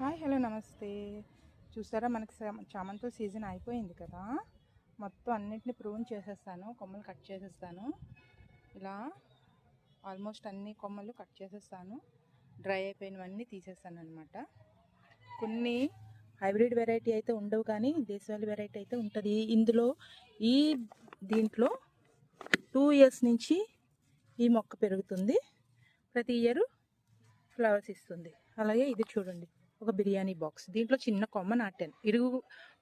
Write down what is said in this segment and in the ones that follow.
Hi hello నమస్తే. చూసారా మనకి చామంతుల సీజన్ అయిపోయింది కదా. మొత్తం అన్నిటిని ప్రూన్ చేసేస్తాను, కొమ్మలు కట్ చేసేస్తాను. ఇలా ఆల్మోస్ట్ అన్ని కొమ్మలు కట్ చేసేస్తాను. డ్రై అయిపోయినవన్నీ తీసేస్తాను అనమాట. కొన్ని హైబ్రిడ్ వెరైటీ అయితే ఉండవు, కానీ దేశవాళీ వెరైటీ అయితే ఉంటుంది. ఇందులో దీంట్లో 2 years నుంచి ఈ మొక్క పెరుగుతుంది. ప్రతి ఇయర్ ఫ్లవర్స్ ఇస్తుంది. అలాగే ఇది చూడండి, ఒక బిర్యానీ బాక్స్. దీంట్లో చిన్న కొమ్మ నాటాను,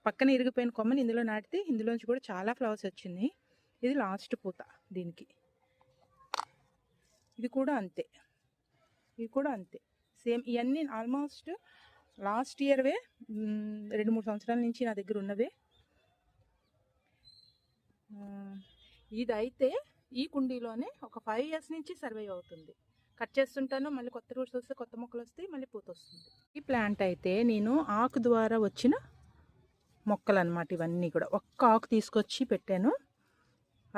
పక్కన ఇరిగిపోయిన కొమ్మని ఇందులో నాటితే ఇందులోంచి కూడా చాలా ఫ్లవర్స్ వచ్చినాయి. ఇది లాస్ట్ పూత దీనికి. ఇది కూడా అంతే, సేమ్. ఇవన్నీ ఆల్మోస్ట్ లాస్ట్ ఇయర్వే, 2-3 సంవత్సరాల నుంచి నా దగ్గర ఉన్నవే. ఇదైతే ఈ కుండీలోనే ఒక 5 years నుంచి సర్వైవ్ అవుతుంది. కట్ చేస్తుంటాను, మళ్ళీ కొత్త రూట్స్ వస్తే కొత్త మొక్కలు వస్తాయి, మళ్ళీ పూత వస్తుంది. ఈ ప్లాంట్ అయితే నేను ఆకు ద్వారా వచ్చిన మొక్కలు అన్నమాట. ఇవన్నీ కూడా ఒక్క ఆకు తీసుకొచ్చి పెట్టాను.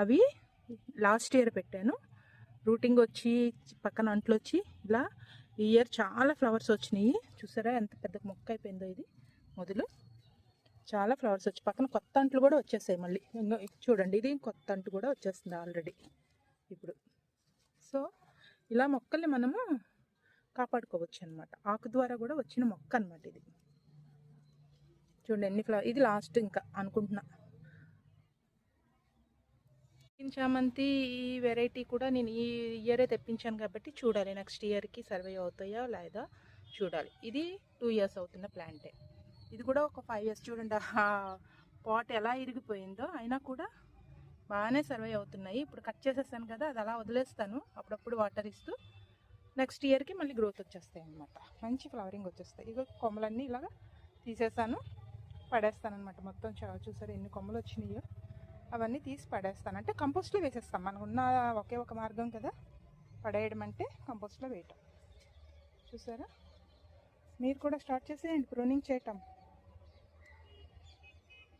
అవి లాస్ట్ ఇయర్ పెట్టాను. రూటింగ్ వచ్చి పక్కన అంట్లు వచ్చి ఇలా ఈ ఇయర్ చాలా ఫ్లవర్స్ వచ్చినాయి. చూసారా ఎంత పెద్ద మొక్క అయిపోయిందో ఇది. మొదలు చాలా ఫ్లవర్స్ వచ్చి పక్కన కొత్త అంట్లు కూడా వచ్చేసాయి. మళ్ళీ చూడండి, ఇది కొత్త అంటు కూడా వచ్చేస్తుంది ఆల్రెడీ ఇప్పుడు. సో ఇలా మొక్కల్ని మనము కాపాడుకోవచ్చు అనమాట. ఆకు ద్వారా కూడా వచ్చిన మొక్క అనమాట ఇది. చూడండి ఎన్ని ఫ్లవర్. ఇది లాస్ట్ ఇంకా అనుకుంటున్నా. చామంతి ఈ వెరైటీ కూడా నేను ఈ ఇయరే తెప్పించాను కాబట్టి చూడాలి నెక్స్ట్ ఇయర్కి సర్వే అవుతాయా లేదా చూడాలి. ఇది 2 years అవుతున్న ప్లాంటే. ఇది కూడా ఒక 5 years. చూడండి ఆ పాట్ ఎలా ఇరిగిపోయిందో, అయినా కూడా బాగానే సర్వే అవుతున్నాయి. ఇప్పుడు కట్ చేసేస్తాను కదా, అది అలా వదిలేస్తాను. అప్పుడప్పుడు వాటర్ ఇస్తూ నెక్స్ట్ ఇయర్కి మళ్ళీ గ్రోత్ వచ్చేస్తాయి అన్నమాట. మంచి ఫ్లవరింగ్ వచ్చేస్తాయి. ఇక కొమ్మలన్నీ ఇలాగా తీసేస్తాను, పడేస్తాను అనమాట. మొత్తం చూసారు ఎన్ని కొమ్మలు వచ్చినాయో. అవన్నీ తీసి పడేస్తాను. అంటే కంపోస్ట్లో వేసేస్తాం. మనకు ఉన్న ఒకే ఒక మార్గం కదా పడేయడం అంటే, కంపోస్ట్లో వేయటం. చూసారా, మీరు కూడా స్టార్ట్ చేసేయండి ప్రూనింగ్ చేయటం.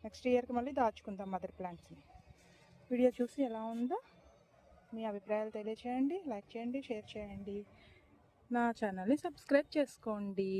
నెక్స్ట్ ఇయర్కి మళ్ళీ దాచుకుందాం మదర్ ప్లాంట్స్ని. వీడియో చూసి ఎలా ఉందో మీ అభిప్రాయాలు తెలియచేయండి. లైక్ చేయండి, షేర్ చేయండి, నా ఛానల్ని సబ్స్క్రైబ్ చేసుకోండి.